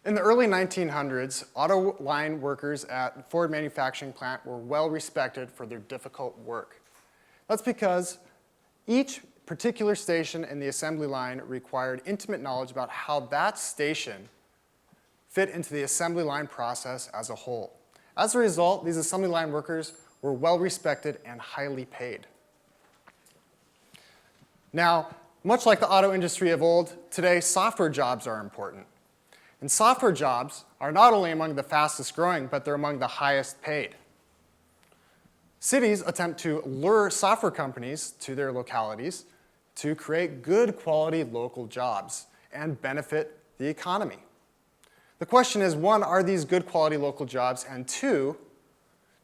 In the early 1900s, auto line workers at Ford manufacturing plant were well respected for their difficult work. That's because each particular station in the assembly line required intimate knowledge about how that station fit into the assembly line process as a whole. As a result, these assembly line workers were well respected and highly paid. Now, much like the auto industry of old, today software jobs are important. And software jobs are not only among the fastest growing, but they're among the highest paid. Cities attempt to lure software companies to their localities to create good quality local jobs and benefit the economy. The question is, one, are these good quality local jobs? And two,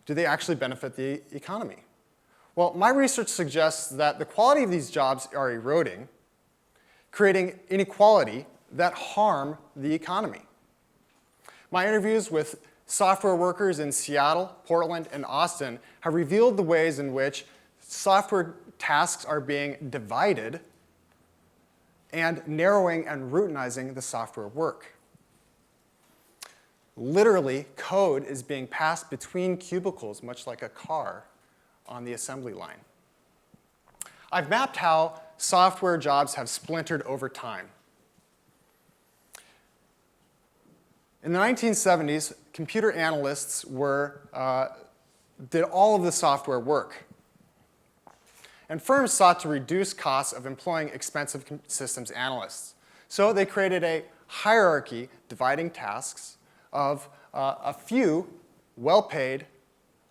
do they actually benefit the economy? Well, my research suggests that the quality of these jobs are eroding, creating inequality that harm the economy. My interviews with software workers in Seattle, Portland, and Austin have revealed the ways in which software tasks are being divided and narrowing and routinizing the software work. Literally, code is being passed between cubicles, much like a car on the assembly line. I've mapped how software jobs have splintered over time. In the 1970s, computer analysts did all of the software work. And firms sought to reduce costs of employing expensive systems analysts. So they created a hierarchy dividing tasks of a few well-paid,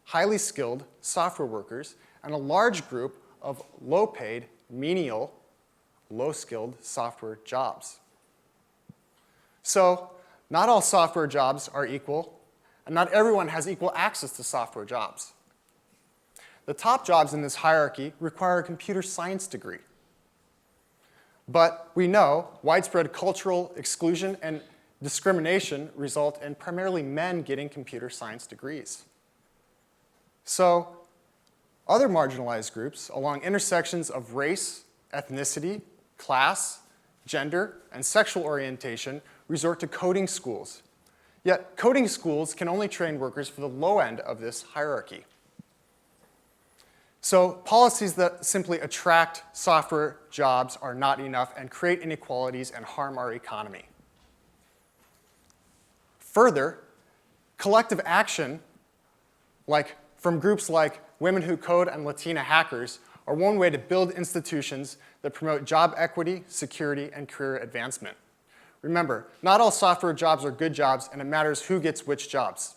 highly skilled software workers and a large group of low-paid, menial, low-skilled software jobs. So not all software jobs are equal, and not everyone has equal access to software jobs. The top jobs in this hierarchy require a computer science degree. But we know widespread cultural exclusion and discrimination result in primarily men getting computer science degrees. So other marginalized groups along intersections of race, ethnicity, class, gender, and sexual orientation resort to coding schools. Yet coding schools can only train workers for the low end of this hierarchy. So policies that simply attract software jobs are not enough and create inequalities and harm our economy. Further, collective action from groups like Women Who Code and Latina Hackers are one way to build institutions that promote job equity, security, and career advancement. Remember, not all software jobs are good jobs, and it matters who gets which jobs.